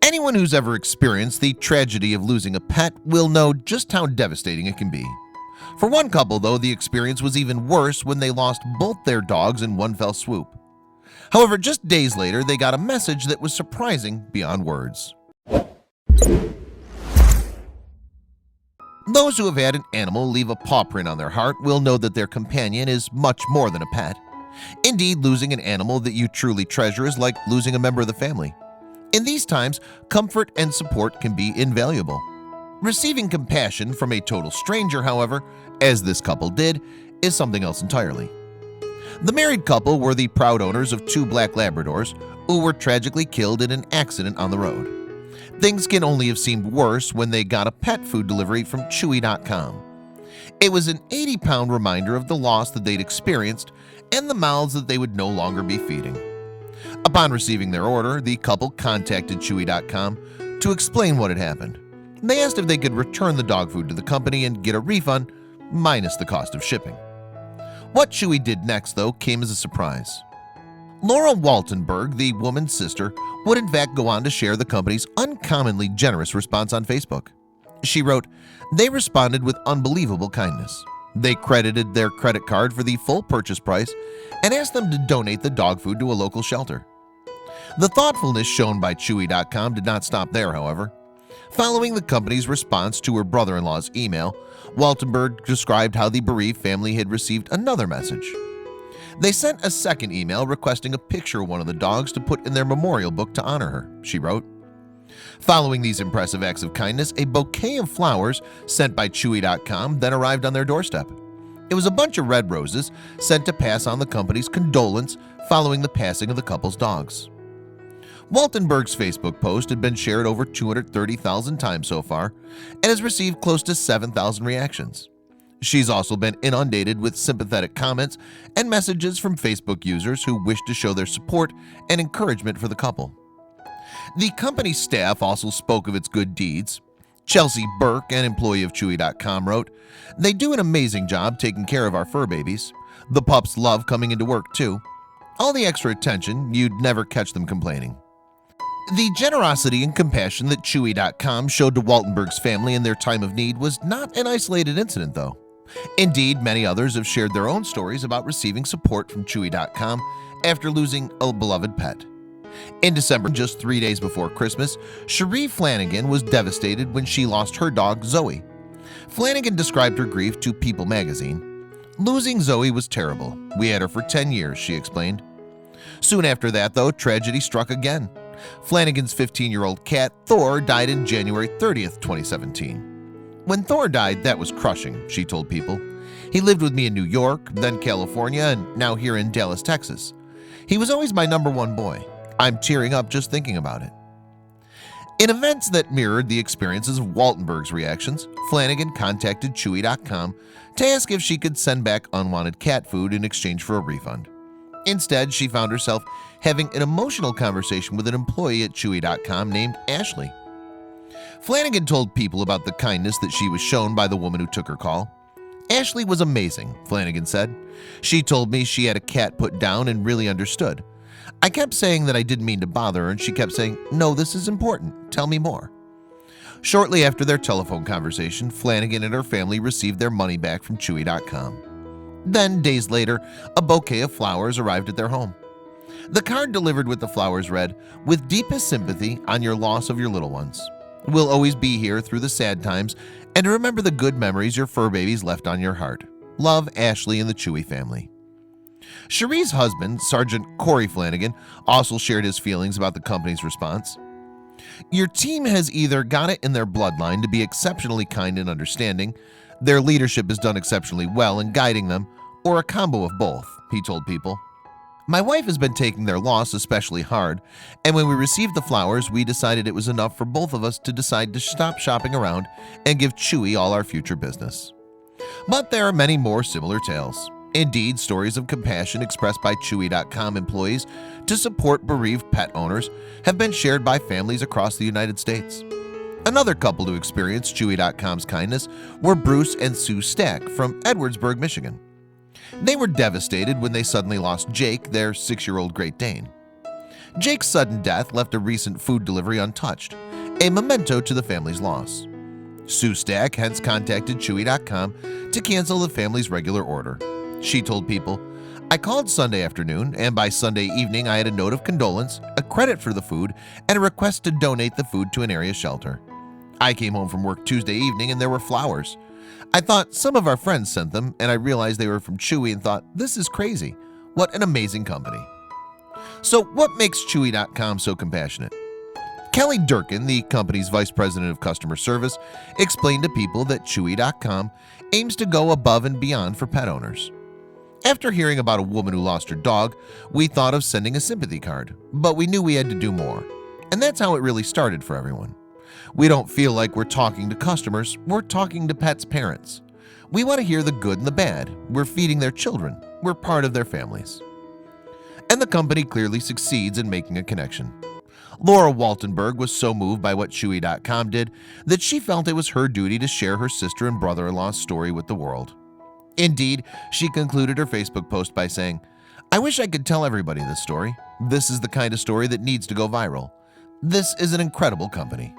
Anyone who's ever experienced the tragedy of losing a pet will know just how devastating it can be. For one couple, though, the experience was even worse when they lost both their dogs in one fell swoop. However, just days later, they got a message that was surprising beyond words. Those who have had an animal leave a paw print on their heart will know that their companion is much more than a pet. Indeed, losing an animal that you truly treasure is like losing a member of the family. In these times, comfort and support can be invaluable. Receiving compassion from a total stranger, however, as this couple did, is something else entirely. The married couple were the proud owners of 2 black Labradors who were tragically killed in an accident on the road. Things can only have seemed worse when they got a pet food delivery from Chewy.com. It was an 80-pound reminder of the loss that they'd experienced and the mouths that they would no longer be feeding. Upon receiving their order, the couple contacted Chewy.com to explain what had happened. They asked if they could return the dog food to the company and get a refund, minus the cost of shipping. What Chewy did next, though, came as a surprise. Laura Waltenberg, the woman's sister, would in fact go on to share the company's uncommonly generous response on Facebook. She wrote, "They responded with unbelievable kindness. They credited their credit card for the full purchase price and asked them to donate the dog food to a local shelter." The thoughtfulness shown by Chewy.com did not stop there, however. Following the company's response to her brother-in-law's email, Waltenberg described how the bereaved family had received another message. They sent a second email requesting a picture of one of the dogs to put in their memorial book to honor her, she wrote. Following these impressive acts of kindness, a bouquet of flowers sent by Chewy.com then arrived on their doorstep. It was a bunch of red roses sent to pass on the company's condolence following the passing of the couple's dogs. Waltenberg's Facebook post had been shared over 230,000 times so far and has received close to 7,000 reactions. She's also been inundated with sympathetic comments and messages from Facebook users who wish to show their support and encouragement for the couple. The company's staff also spoke of its good deeds. Chelsea Burke, an employee of Chewy.com, wrote, "They do an amazing job taking care of our fur babies. The pups love coming into work too. All the extra attention, you'd never catch them complaining." The generosity and compassion that Chewy.com showed to Waltenberg's family in their time of need was not an isolated incident, though. Indeed, many others have shared their own stories about receiving support from Chewy.com after losing a beloved pet. In December, just 3 days before Christmas, Cherie Flanagan was devastated when she lost her dog, Zoe. Flanagan described her grief to People magazine. "Losing Zoe was terrible. We had her for 10 years, she explained. Soon after that, though, tragedy struck again. Flanagan's 15-year-old cat, Thor, died in January 30th, 2017. "When Thor died, that was crushing," she told People. "He lived with me in New York, then California, and now here in Dallas, Texas. He was always my #1 boy. I'm tearing up just thinking about it." In events that mirrored the experiences of Waltenberg's reactions, Flanagan contacted Chewy.com to ask if she could send back unwanted cat food in exchange for a refund. Instead, she found herself having an emotional conversation with an employee at Chewy.com named Ashley. Flanagan told People about the kindness that she was shown by the woman who took her call. "Ashley was amazing," Flanagan said. "She told me she had a cat put down and really understood. I kept saying that I didn't mean to bother her, and she kept saying, 'No, this is important. Tell me more.'" Shortly after their telephone conversation, Flanagan and her family received their money back from Chewy.com. Then, days later, a bouquet of flowers arrived at their home. The card delivered with the flowers read, "With deepest sympathy on your loss of your little ones. We'll always be here through the sad times and to remember the good memories your fur babies left on your heart. Love, Ashley and the Chewy family." Cherie's husband, Sergeant Corey Flanagan, also shared his feelings about the company's response. "Your team has either got it in their bloodline to be exceptionally kind and understanding, their leadership has done exceptionally well in guiding them, or a combo of both," he told People. "My wife has been taking their loss especially hard, and when we received the flowers, we decided it was enough for both of us to decide to stop shopping around and give Chewy all our future business." But there are many more similar tales. Indeed, stories of compassion expressed by Chewy.com employees to support bereaved pet owners have been shared by families across the United States. Another couple to experience Chewy.com's kindness were Bruce and Sue Stack from Edwardsburg, Michigan. They were devastated when they suddenly lost Jake, their 6-year-old Great Dane. Jake's sudden death left a recent food delivery untouched, a memento to the family's loss. Sue Stack hence contacted Chewy.com to cancel the family's regular order. She told People, "I called Sunday afternoon, and by Sunday evening I had a note of condolence, a credit for the food, and a request to donate the food to an area shelter. I came home from work Tuesday evening and there were flowers. I thought some of our friends sent them, and I realized they were from Chewy and thought, this is crazy. What an amazing company." So what makes Chewy.com so compassionate? Kelly Durkin, the company's vice president of customer service, explained to People that Chewy.com aims to go above and beyond for pet owners. After hearing about a woman who lost her dog, we thought of sending a sympathy card, but we knew we had to do more. And that's how it really started for everyone. We don't feel like we're talking to customers, we're talking to pets' parents. We want to hear the good and the bad. We're feeding their children. We're part of their families. And the company clearly succeeds in making a connection. Laura Waltenberg was so moved by what Chewy.com did that she felt it was her duty to share her sister and brother-in-law's story with the world. Indeed, she concluded her Facebook post by saying, "I wish I could tell everybody this story. This is the kind of story that needs to go viral. This is an incredible company."